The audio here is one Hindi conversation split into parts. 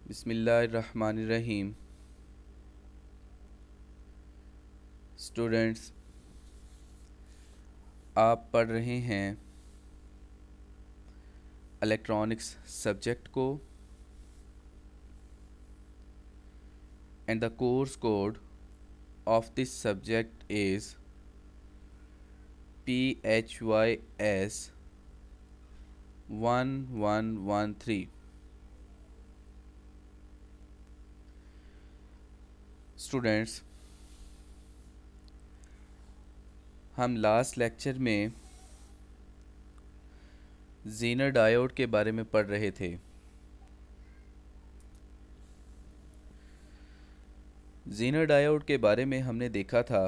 बिस्मिल्लाहिर्रहमानिर्रहीम। स्टूडेंट्स, आप पढ़ रहे हैं इलेक्ट्रॉनिक्स सब्जेक्ट को and the course code of this subject is PHYS 1113। Students, हम लास्ट लेक्चर में ज़ीनर डायोड के बारे में पढ़ रहे थे। ज़ीनर डायोड के बारे में हमने देखा था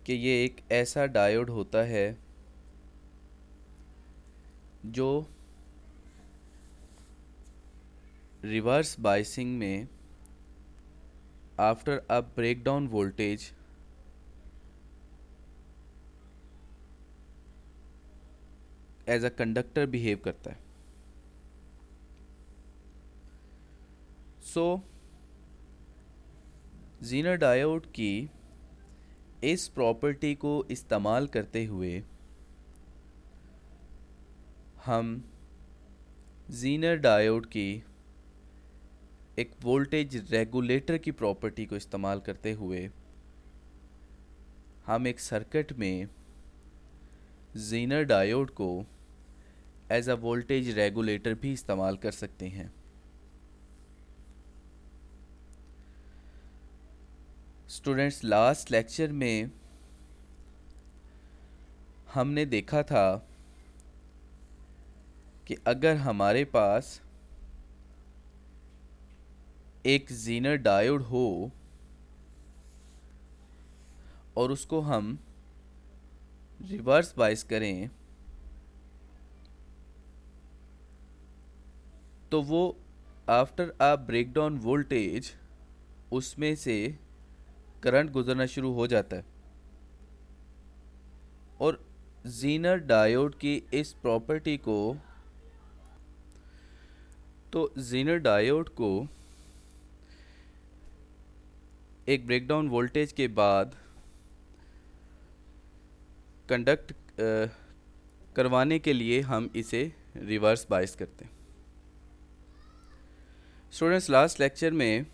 कि ये एक ऐसा डायोड होता है जो रिवर्स बायसिंग में after a breakdown voltage as a conductor behave करता है। सो ज़ीनर डायोड की इस प्रॉपर्टी को इस्तेमाल करते हुए हम ज़ीनर डायोड की एक वोल्टेज रेगुलेटर की प्रॉपर्टी को इस्तेमाल करते हुए हम एक सर्किट में ज़ीनर डायोड को एज अ वोल्टेज रेगुलेटर भी इस्तेमाल कर सकते हैं। स्टूडेंट्स, लास्ट लेक्चर में हमने देखा था कि अगर हमारे पास एक ज़ीनर डायोड हो और उसको हम रिवर्स बायस करें तो वो आफ्टर अ ब्रेकडाउन वोल्टेज उसमें से करंट गुजरना शुरू हो जाता है। और ज़ीनर डायोड की इस प्रॉपर्टी को ज़ीनर डायोड को एक ब्रेकडाउन वोल्टेज के बाद कंडक्ट करवाने के लिए हम इसे रिवर्स बायस करते हैं। स्टूडेंट्स, लास्ट लेक्चर में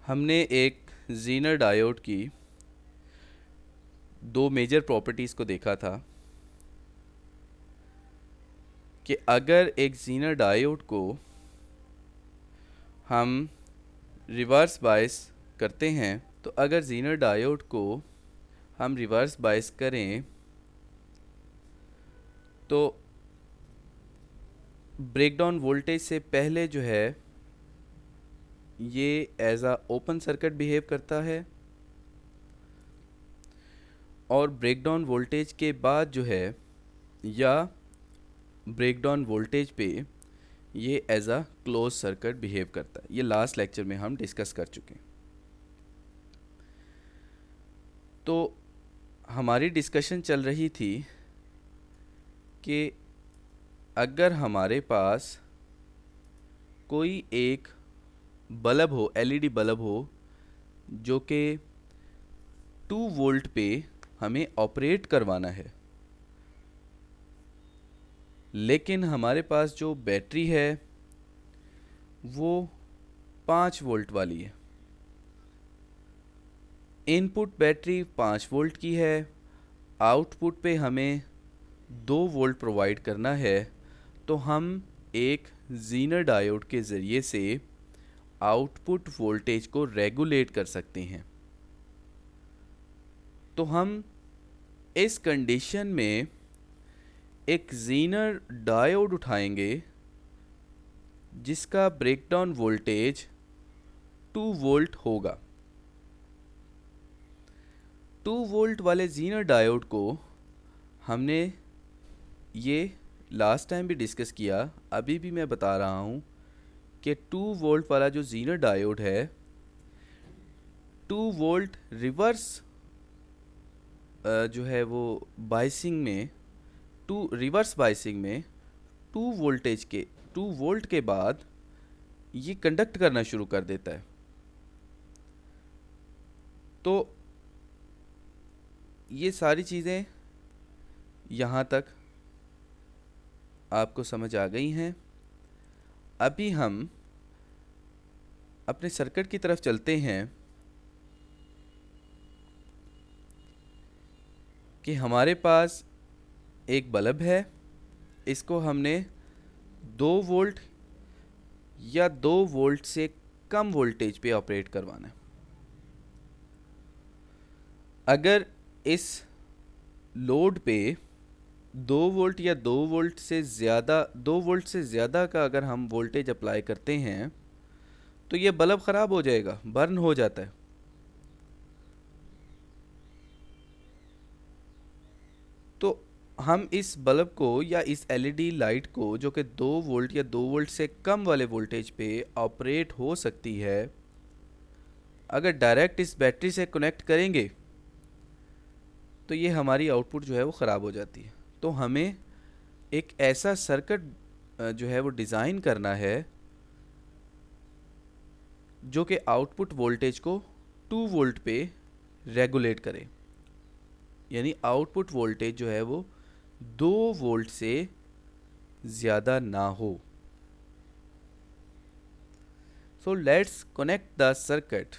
हमने एक ज़ीनर डायोड की दो मेजर प्रॉपर्टीज़ को देखा था कि अगर एक ज़ीनर डायोड को हम रिवर्स बायस करते हैं तो अगर ज़ीनर डायोड को हम रिवर्स बायस करें तो ब्रेकडाउन वोल्टेज से पहले जो है ये एज आ ओपन सर्किट बिहेव करता है और ब्रेकडाउन वोल्टेज के बाद जो है या ब्रेकडाउन वोल्टेज पे ये एज आ क्लोज सर्किट बिहेव करता है। ये लास्ट लेक्चर में हम डिस्कस कर चुके हैं। तो हमारी डिस्कशन चल रही थी कि अगर हमारे पास कोई एक बल्ब हो, एलईडी बल्ब हो, जो कि 2 वोल्ट पे हमें ऑपरेट करवाना है, लेकिन हमारे पास जो बैटरी है वो 5 वोल्ट वाली है। इनपुट बैटरी 5 वोल्ट की है, आउटपुट पे हमें 2 वोल्ट प्रोवाइड करना है, तो हम एक ज़ीनर डायोड के ज़रिए से आउटपुट वोल्टेज को रेगुलेट कर सकते हैं। तो हम इस कंडीशन में एक ज़ीनर डायोड उठाएंगे जिसका ब्रेकडाउन वोल्टेज 2 वोल्ट होगा। 2 वोल्ट वाले ज़ीनर डायोड को हमने ये लास्ट टाइम भी डिस्कस किया, अभी भी मैं बता रहा हूँ कि 2 वोल्ट वाला जो ज़ीनर डायोड है 2 वोल्ट रिवर्स जो है वो बायसिंग में रिवर्स बायसिंग में 2 2 वोल्ट के बाद ये कंडक्ट करना शुरू कर देता है। तो ये सारी चीज़ें यहाँ तक आपको समझ आ गई हैं। अभी हम अपने सर्किट की तरफ चलते हैं कि हमारे पास एक बल्ब है, इसको हमने 2 वोल्ट या 2 वोल्ट से कम वोल्टेज पे ऑपरेट करवाना है। अगर इस लोड पे 2 वोल्ट या 2 वोल्ट से ज़्यादा 2 वोल्ट से ज़्यादा का अगर हम वोल्टेज अप्लाई करते हैं तो ये बल्ब ख़राब हो जाएगा, बर्न हो जाता है। तो हम इस बल्ब को या इस एलईडी लाइट को, जो कि 2 वोल्ट या 2 वोल्ट से कम वाले वोल्टेज पे ऑपरेट हो सकती है, अगर डायरेक्ट इस बैटरी से कनेक्ट करेंगे तो ये हमारी आउटपुट जो है वो ख़राब हो जाती है। तो हमें एक ऐसा सर्किट जो है वो डिज़ाइन करना है जो कि आउटपुट वोल्टेज को 2 वोल्ट पे रेगुलेट करे, यानी आउटपुट वोल्टेज जो है वो 2 वोल्ट से ज़्यादा ना हो। So let's connect the circuit.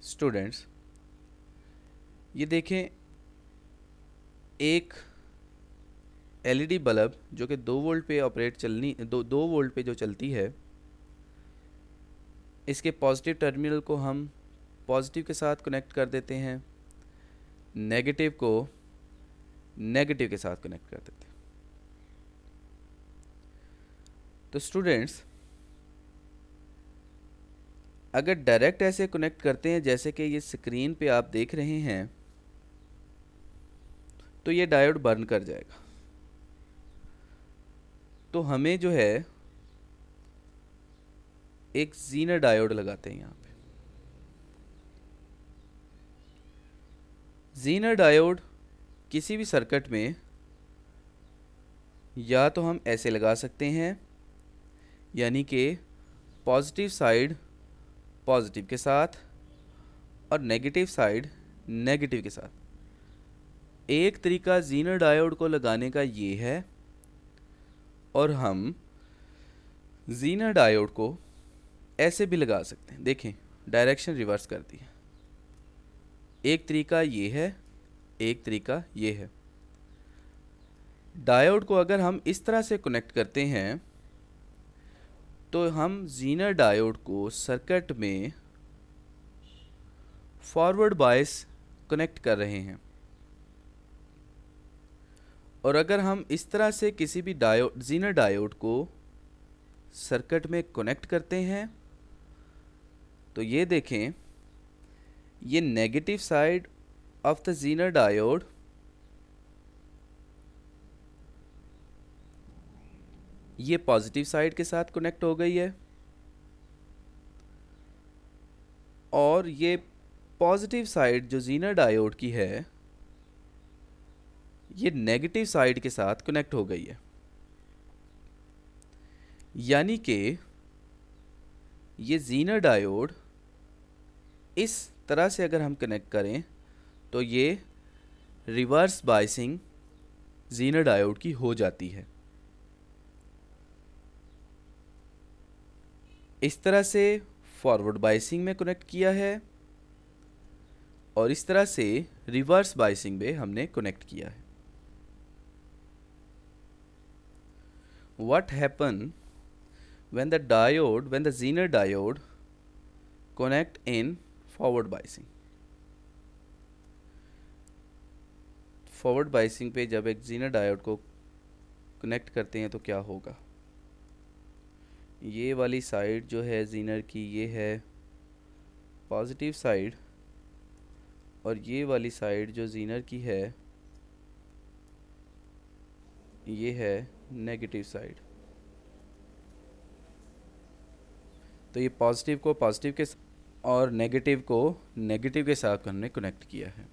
Students, ये देखें, एक एलईडी बल्ब जो कि 2 वोल्ट पे ऑपरेट चलनी 2 वोल्ट पे जो चलती है, इसके पॉजिटिव टर्मिनल को हम पॉजिटिव के साथ कनेक्ट कर देते हैं, नेगेटिव को नेगेटिव के साथ कनेक्ट कर देते हैं। तो स्टूडेंट्स, अगर डायरेक्ट ऐसे कनेक्ट करते हैं जैसे कि ये स्क्रीन पे आप देख रहे हैं, तो ये डायोड बर्न कर जाएगा। तो हमें जो है एक ज़ीनर डायोड लगाते हैं यहाँ पे। ज़ीनर डायोड किसी भी सर्किट में या तो हम ऐसे लगा सकते हैं, यानी कि पॉजिटिव साइड पॉजिटिव के साथ और नेगेटिव साइड नेगेटिव के साथ। एक तरीका ज़ीनर डायोड को लगाने का ये है, और हम ज़ीनर डायोड को ऐसे भी लगा सकते हैं। देखें, डायरेक्शन रिवर्स कर दी है। एक तरीका ये है, एक तरीका ये है। डायोड को अगर हम इस तरह से कनेक्ट करते हैं तो हम ज़ीनर डायोड को सर्किट में फॉरवर्ड बायस कनेक्ट कर रहे हैं, और अगर हम इस तरह से किसी भी ज़ीनर डायोड को सर्किट में कनेक्ट करते हैं तो ये देखें, ये negative side of the zener diode ये पॉजिटिव साइड के साथ कनेक्ट हो गई है, और ये पॉजिटिव साइड जो ज़ीनर डायोड की है ये नेगेटिव साइड के साथ कनेक्ट हो गई है। यानी कि ये ज़ीनर डायोड इस तरह से अगर हम कनेक्ट करें तो ये रिवर्स बायसिंग ज़ीनर डायोड की हो जाती है। इस तरह से फॉरवर्ड बायसिंग में कनेक्ट किया है, और इस तरह से रिवर्स बायसिंग में हमने कनेक्ट किया है। What happen when the Zener diode connect in forward biasing? Forward biasing पे जब एक ज़ीनर डायोड को कनेक्ट करते हैं तो क्या होगा? ये वाली साइड जो है ज़ीनर की, ये है पॉजिटिव साइड, और ये वाली साइड जो ज़ीनर की है ये है नेगेटिव साइड। तो ये पॉजिटिव को पॉजिटिव के और नेगेटिव को नेगेटिव के साथ हमने कनेक्ट किया है।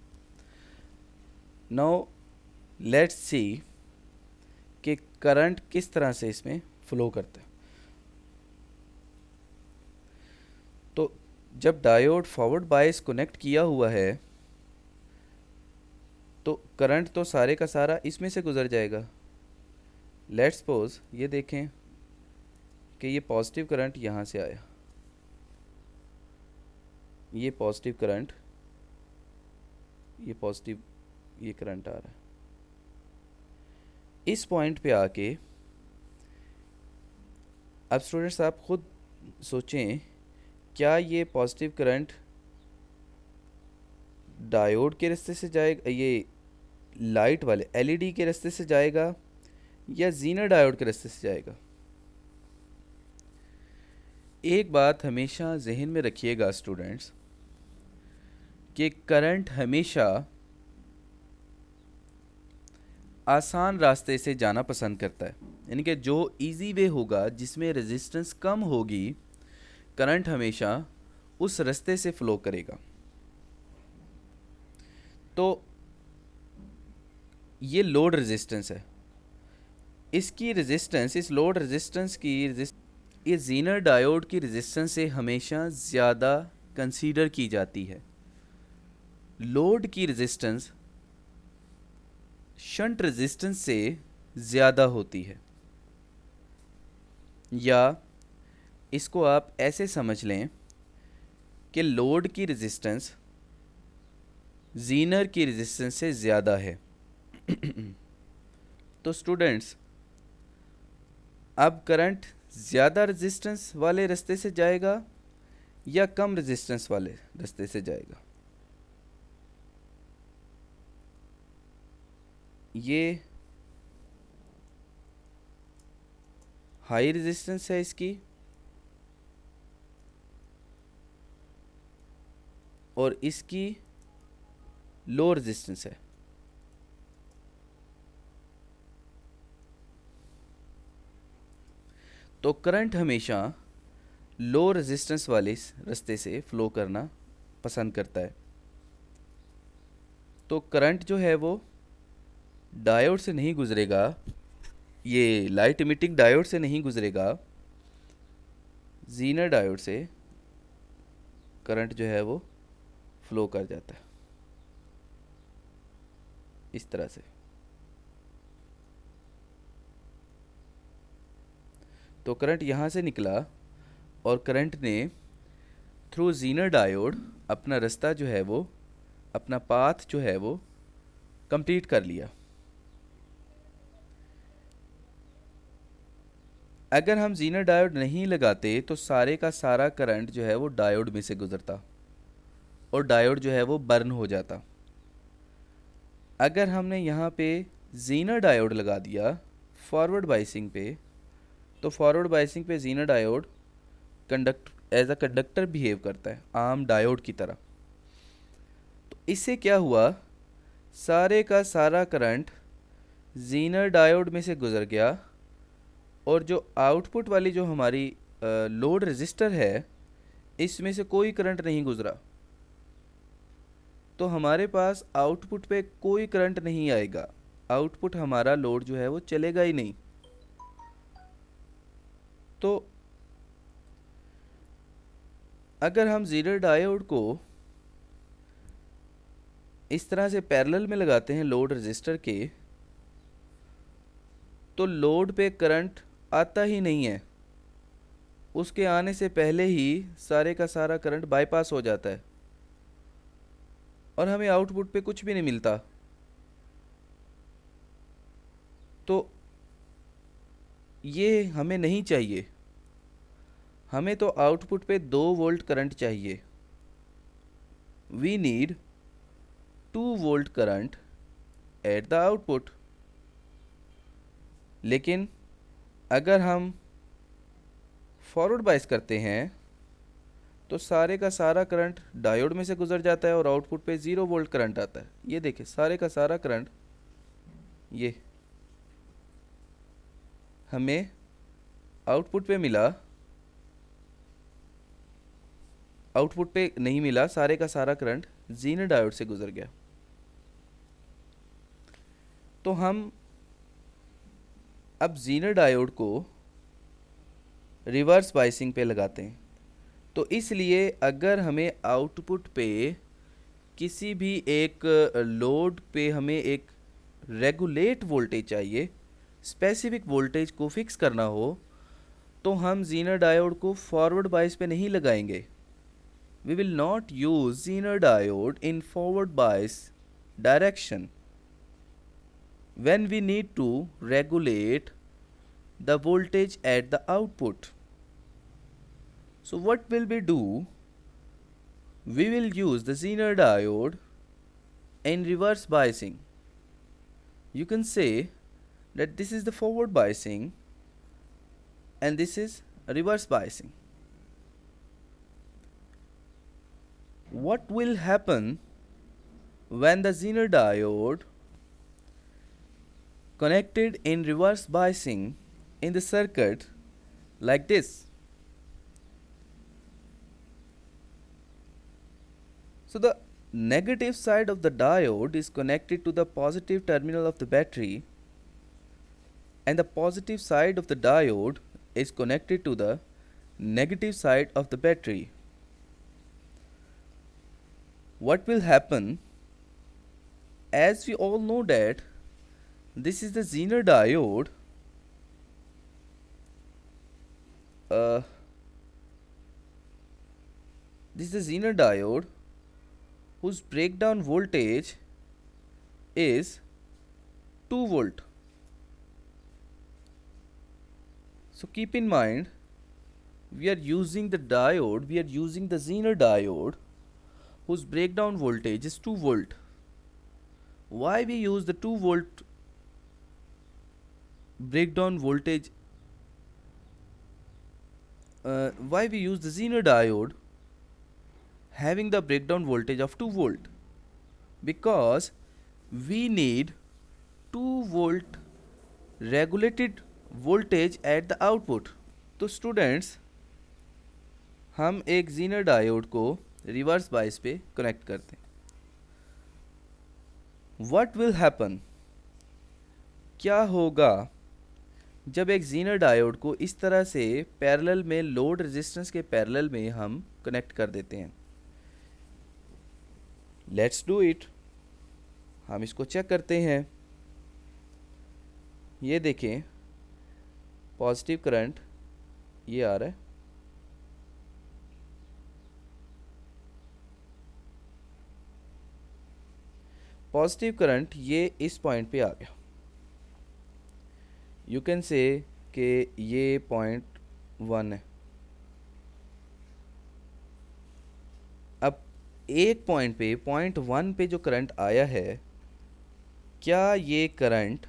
नाउ लेट्स सी कि करंट किस तरह से इसमें फ्लो करता है। तो जब डायोड फॉरवर्ड बायस कनेक्ट किया हुआ है तो करंट तो सारे का सारा इसमें से गुजर जाएगा। लेट्स सपोज ये देखें कि ये पॉजिटिव करंट यहाँ से आया, ये पॉजिटिव करंट, ये पॉजिटिव, ये करंट आ रहा है। इस पॉइंट पे आके अब स्टूडेंट्स आप खुद सोचें, क्या ये पॉजिटिव करंट डायोड के रास्ते से जाएगा, ये लाइट वाले एलईडी के रास्ते से जाएगा, या जीनर डायोड के रास्ते से जाएगा? एक बात हमेशा जहन में रखिएगा स्टूडेंट्स कि करंट हमेशा आसान रास्ते से जाना पसंद करता है, यानी कि जो इजी वे होगा, जिसमें रेजिस्टेंस कम होगी, करंट हमेशा उस रास्ते से फ्लो करेगा। तो ये लोड रेजिस्टेंस है, इसकी रेजिस्टेंस, इस लोड रेजिस्टेंस की ये जीनर डायोड की रेजिस्टेंस से हमेशा ज़्यादा कंसीडर की जाती है। लोड की रेजिस्टेंस शंट रेजिस्टेंस से ज़्यादा होती है, या इसको आप ऐसे समझ लें कि लोड की रेजिस्टेंस जीनर की रेजिस्टेंस से ज़्यादा है। तो स्टूडेंट्स अब करंट ज़्यादा रेजिस्टेंस वाले रास्ते से जाएगा या कम रेजिस्टेंस वाले रास्ते से जाएगा? ये हाई रेजिस्टेंस है इसकी, और इसकी लो रेजिस्टेंस है। तो करंट हमेशा लो रेजिस्टेंस वाले रास्ते से फ्लो करना पसंद करता है। तो करंट जो है वो डायोड से नहीं गुजरेगा, ये लाइट इमिटिंग डायोड से नहीं गुजरेगा, जीनर डायोड से करंट जो है वो फ्लो कर जाता है इस तरह से। तो करंट यहाँ से निकला और करंट ने थ्रू जीनर डायोड अपना रास्ता जो है वो, अपना पाथ जो है वो कंप्लीट कर लिया। अगर हम जीनर डायोड नहीं लगाते तो सारे का सारा करंट जो है वो डायोड में से गुजरता और डायोड जो है वो बर्न हो जाता। अगर हमने यहाँ पे जीनर डायोड लगा दिया फॉरवर्ड बाइसिंग पे, तो फॉरवर्ड बाइसिंग पे zener diode as a conductor behave करता है, आम डायोड की तरह। तो इससे क्या हुआ, सारे का सारा करंट जीनर डायोड में से गुजर गया, और जो आउटपुट वाली जो हमारी लोड रेजिस्टर है, इसमें से कोई करंट नहीं गुजरा। तो हमारे पास आउटपुट पे कोई करंट नहीं आएगा, आउटपुट हमारा लोड जो है वो चलेगा ही नहीं। तो अगर हम जीनर डायोड को इस तरह से पैरेलल में लगाते हैं लोड रेजिस्टर के, तो लोड पे करंट आता ही नहीं है, उसके आने से पहले ही सारे का सारा करंट बाईपास हो जाता है और हमें आउटपुट पे कुछ भी नहीं मिलता। तो ये हमें नहीं चाहिए, हमें तो आउटपुट पे 2 वोल्ट करंट चाहिए। We need 2 volt current at the output. लेकिन अगर हम फॉरवर्ड बाइस करते हैं तो सारे का सारा करंट डायोड में से गुजर जाता है और आउटपुट पे 0 वोल्ट करंट आता है। ये देखिए सारे का सारा करंट ये हमें आउटपुट पे मिला, आउटपुट पे नहीं मिला, सारे का सारा करंट जीनर डायोड से गुजर गया। तो हम अब जीनर डायोड को रिवर्स बाइसिंग पे लगाते हैं। तो इसलिए अगर हमें आउटपुट पे किसी भी एक लोड पे हमें एक रेगुलेट वोल्टेज चाहिए, स्पेसिफिक वोल्टेज को फिक्स करना हो, तो हम जीनर डायोड को फॉरवर्ड बाइस पे नहीं लगाएंगे। We will not use Zener diode in forward bias direction when we need to regulate the voltage at the output. So what will we do? We will use the Zener diode in reverse biasing. You can say that this is the forward biasing and this is reverse biasing. What will happen when the Zener diode connected in reverse biasing in the circuit like this? So the negative side of the diode is connected to the positive terminal of the battery and the positive side of the diode is connected to the negative side of the battery. What will happen? As we all know that this is the Zener diode, this is the Zener diode whose breakdown voltage is 2 volt. So keep in mind, we are using the Zener diode whose breakdown voltage is 2 volt. Why we use the 2 volt breakdown voltage? Why we use the Zener diode having the breakdown voltage of 2 volt? Because we need 2 volt regulated voltage at the output. तो स्टूडेंट्स, हम एक जीनर डायोड को रिवर्स बाइस पे कनेक्ट करते हैं। What will happen? क्या होगा जब एक जीनर डायोड को इस तरह से पैरेलल में लोड रेजिस्टेंस के पैरेलल में हम कनेक्ट कर देते हैं? Let's do it. हम इसको चेक करते हैं। ये देखें, पॉजिटिव करंट ये आ रहा है, पॉजिटिव करंट ये इस पॉइंट पे आ गया। यू कैन से कि ये पॉइंट 1 है। अब एक पॉइंट पे, पॉइंट 1 पे जो करंट आया है, क्या ये करंट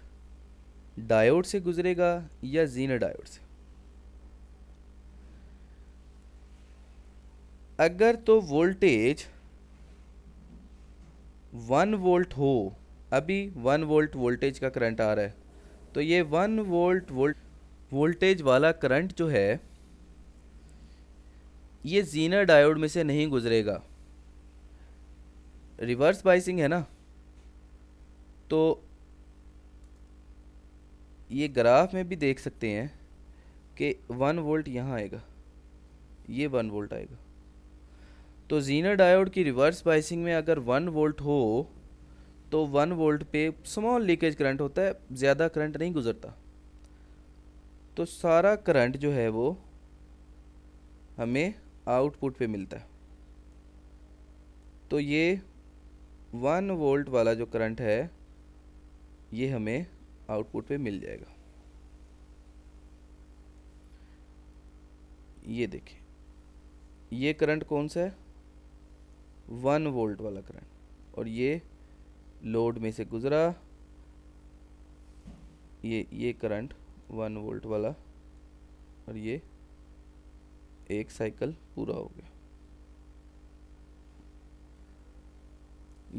डायोड से गुजरेगा या जीनर डायोड से? अगर तो वोल्टेज 1 वोल्ट हो, अभी 1 वोल्ट वोल्टेज का करंट आ रहा है, तो ये 1 वोल्ट वोल्टेज वाला करंट जो है ये जीनर डायोड में से नहीं गुजरेगा। रिवर्स बाइसिंग है ना, तो ये ग्राफ में भी देख सकते हैं कि 1 वोल्ट यहाँ आएगा, ये 1 वोल्ट आएगा। तो जीनर डायोड की रिवर्स बाइसिंग में अगर 1 वोल्ट हो तो 1 वोल्ट पे स्मॉल लीकेज करंट होता है, ज़्यादा करंट नहीं गुजरता। तो सारा करंट जो है वो हमें आउटपुट पे मिलता है। तो ये 1 वोल्ट वाला जो करंट है ये हमें आउटपुट पे मिल जाएगा। ये देखिए, ये करंट कौन सा है? 1 वोल्ट वाला करंट, और ये लोड में से गुजरा, ये करंट 1 वोल्ट वाला, और ये एक साइकिल पूरा हो गया।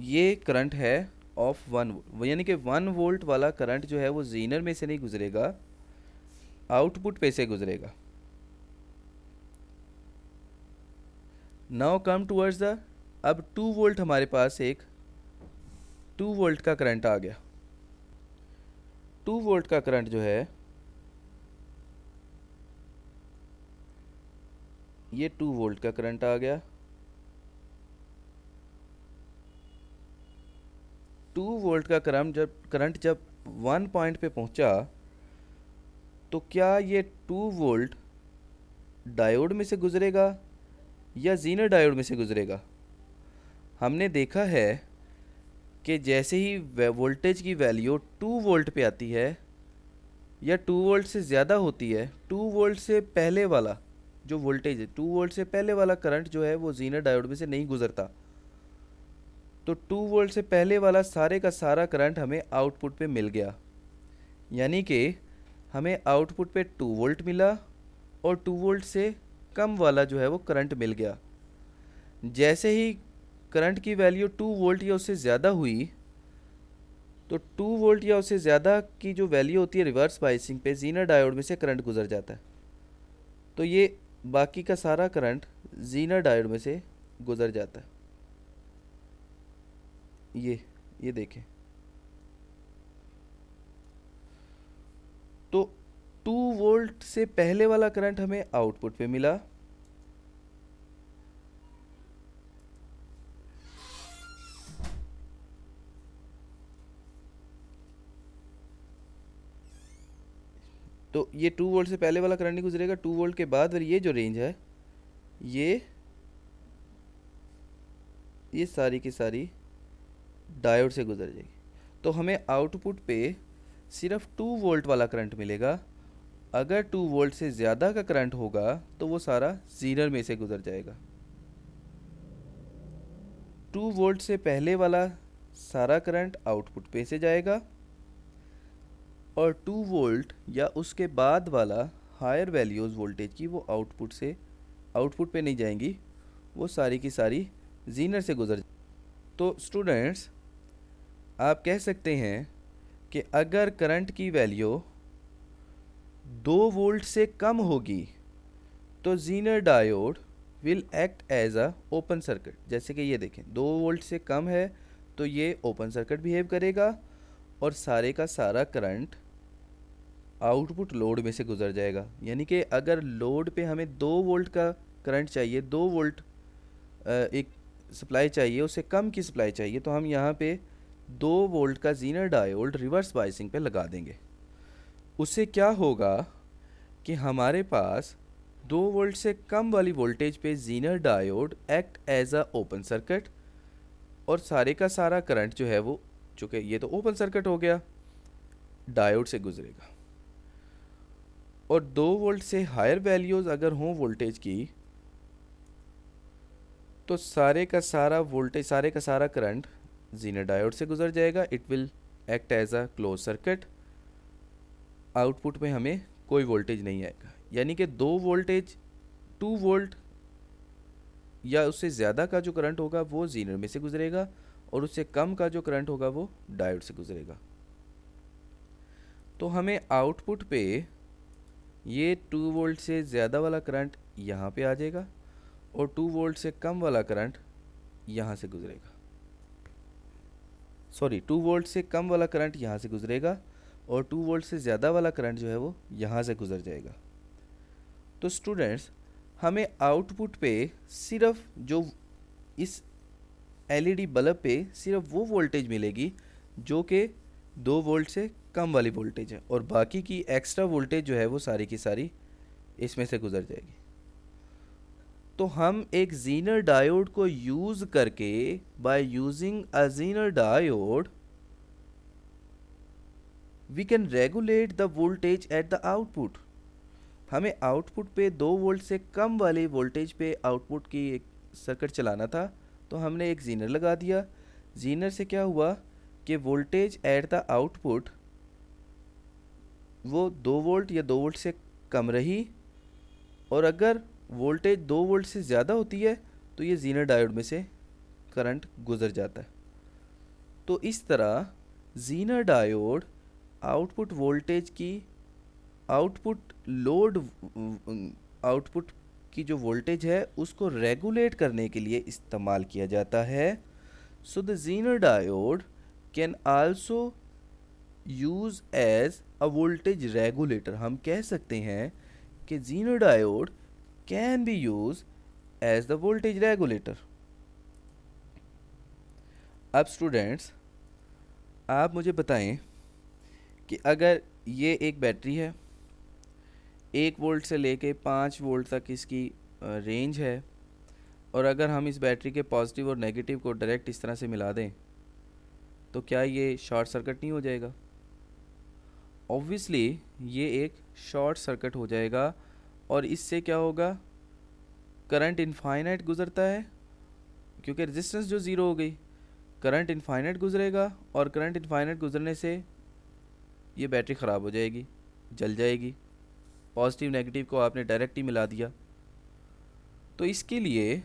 ये करंट है ऑफ 1 वोल्ट, यानी कि 1 वोल्ट वाला करंट जो है वो जीनर में से नहीं गुजरेगा, आउटपुट पे से गुजरेगा। नाउ कम टूवर्ड्स द, अब 2 वोल्ट हमारे पास एक 2 वोल्ट का करंट आ गया। 2 वोल्ट का करंट जो है ये 2 वोल्ट का करंट आ गया। 2 वोल्ट का करंट जब 1 पॉइंट पे पहुंचा तो क्या ये 2 वोल्ट डायोड में से गुजरेगा या जीनर डायोड में से गुजरेगा? हमने देखा है कि जैसे ही वोल्टेज की वैल्यू 2 वोल्ट पे आती है या 2 वोल्ट से ज़्यादा होती है, 2 वोल्ट से पहले वाला जो वोल्टेज है, 2 वोल्ट से पहले वाला करंट जो है वो जीनर डायोड में से नहीं गुजरता। तो 2 वोल्ट से पहले वाला सारे का सारा करंट हमें आउटपुट पे मिल गया, यानी कि हमें आउटपुट पे 2 वोल्ट मिला और 2 वोल्ट से कम वाला जो है वो करंट मिल गया। जैसे ही करंट की वैल्यू 2 वोल्ट या उससे ज़्यादा हुई तो 2 वोल्ट या उससे ज़्यादा की जो वैल्यू होती है रिवर्स बाइसिंग पे जीनर डायोड में से करंट गुजर जाता है। तो ये बाकी का सारा करंट जीनर डायोड में से गुजर जाता है। ये देखें, तो 2 वोल्ट से पहले वाला करंट हमें आउटपुट पे मिला, तो ये 2 वोल्ट से पहले वाला करंट नहीं गुजरेगा। 2 वोल्ट के बाद वाली ये जो रेंज है ये सारी की सारी डायोड से गुजर जाएगी। तो हमें आउटपुट पे सिर्फ 2 वोल्ट वाला करंट मिलेगा। अगर 2 वोल्ट से ज़्यादा का करंट होगा तो वो सारा जीनर में से गुजर जाएगा। 2 वोल्ट से पहले वाला सारा करंट आउटपुट पे से जाएगा और 2 वोल्ट या उसके बाद वाला हायर वैल्यूज़ वोल्टेज की वो आउटपुट पे नहीं जाएंगी, वो सारी की सारी जीनर से गुजर। तो स्टूडेंट्स, आप कह सकते हैं कि अगर करंट की वैल्यू 2 वोल्ट से कम होगी तो zener diode will act as a open circuit. जैसे कि ये देखें, 2 वोल्ट से कम है तो ये ओपन सर्किट बिहेव करेगा और सारे का सारा करंट आउटपुट लोड में से गुजर जाएगा। यानी कि अगर लोड पे हमें 2 वोल्ट का करंट चाहिए, 2 वोल्ट एक सप्लाई चाहिए, उससे कम की सप्लाई चाहिए, तो हम यहाँ पे 2 वोल्ट का जीनर डायोड रिवर्स बाइसिंग पे लगा देंगे। उससे क्या होगा कि हमारे पास 2 वोल्ट से कम वाली वोल्टेज पे zener diode act as a open circuit और सारे का सारा करंट जो है वो, चूँकि ये तो ओपन सर्किट हो गया, डायोड से गुजरेगा। और 2 वोल्ट से हायर वैल्यूज़ अगर हों वोल्टेज की तो सारे का सारा करंट जीनर डायोड से गुजर जाएगा। It will act as a close circuit. Output में हमें कोई वोल्टेज नहीं आएगा, यानी कि 2 वोल्ट या उससे ज़्यादा का जो करंट होगा वो जीनर में से गुजरेगा और उससे कम का जो करंट होगा वो डायोड से गुजरेगा। तो हमें आउटपुट पे ये 2 वोल्ट से ज़्यादा वाला करंट यहाँ पे आ जाएगा और 2 वोल्ट से कम वाला करंट यहाँ से गुजरेगा। 2 वोल्ट से कम वाला करंट यहाँ से गुजरेगा और 2 वोल्ट से ज़्यादा वाला करंट जो है वो यहाँ से गुजर जाएगा। तो स्टूडेंट्स, हमें आउटपुट पे सिर्फ जो इस एलईडी बल्ब पे सिर्फ वो वोल्टेज मिलेगी जो कि 2 वोल्ट से कम वाली वोल्टेज है और बाकी की एक्स्ट्रा वोल्टेज जो है वो सारी की सारी इसमें से गुजर जाएगी। तो हम एक जीनर डायोड को यूज़ करके, by using a zener diode, we can regulate the voltage at the output. हमें आउटपुट पे 2 वोल्ट से कम वाले वोल्टेज पे आउटपुट की एक सर्किट चलाना था, तो हमने एक जीनर लगा दिया। जीनर से क्या हुआ कि वोल्टेज एट द आउटपुट वो 2 वोल्ट या 2 वोल्ट से कम रही और अगर वोल्टेज 2 वोल्ट से ज़्यादा होती है तो ये जीनर डायोड में से करंट गुजर जाता है। तो इस तरह जीनर डायोड आउटपुट वोल्टेज की आउटपुट की जो वोल्टेज है उसको रेगुलेट करने के लिए इस्तेमाल किया जाता है। So the zener diode can also use as a voltage regulator, हम कह सकते हैं कि zener diode can be use as the voltage regulator. अब स्टूडेंट्स आप मुझे बताएं कि अगर ये एक बैटरी है, 1 वोल्ट से लेके 5 वोल्ट तक इसकी रेंज है, और अगर हम इस बैटरी के पॉजिटिव और नेगेटिव को डायरेक्ट इस तरह से मिला दें तो क्या ये शॉर्ट सर्किट नहीं हो जाएगा? ऑब्वियसली ये एक शॉर्ट सर्किट हो जाएगा, और इससे क्या होगा, करंट इनफाइनाइट गुजरता है क्योंकि रेजिस्टेंस जो ज़ीरो हो गई, करंट इनफाइनाइट गुजरेगा, और करंट इनफाइनाइट गुजरने से ये बैटरी ख़राब हो जाएगी, जल जाएगी। पॉजिटिव नेगेटिव को आपने डायरेक्ट ही मिला दिया। तो इसके लिए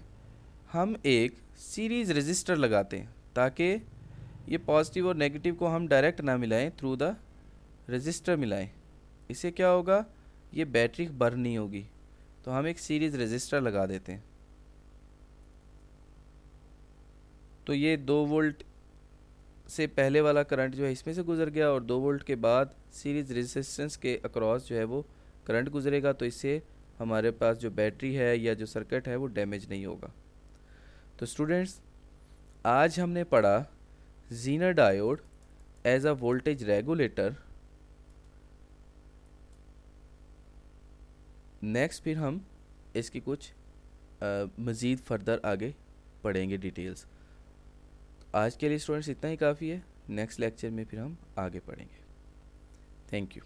हम एक सीरीज़ रेजिस्टर लगाते हैं ताकि ये पॉजिटिव और नेगेटिव को हम डायरेक्ट ना मिलाएं, थ्रू द रेजिस्टर मिलाएं। इससे क्या होगा, ये बैटरी बर्न नहीं होगी। तो हम एक सीरीज़ रेजिस्टर लगा देते हैं। तो ये 2 वोल्ट से पहले वाला करंट जो है इसमें से गुजर गया, और 2 वोल्ट के बाद सीरीज़ रेजिस्टेंस के अक्रॉस जो है वो करंट गुजरेगा। तो इससे हमारे पास जो बैटरी है या जो सर्किट है वो डैमेज नहीं होगा। तो स्टूडेंट्स आज हमने पढ़ा zener diode as a voltage regulator. Next फिर हम इसकी कुछ मज़ीद फर्दर आगे पढ़ेंगे डिटेल्स। आज के लिए स्टूडेंट्स इतना ही काफ़ी है। नेक्स्ट लेक्चर में फिर हम आगे पढ़ेंगे। Thank you.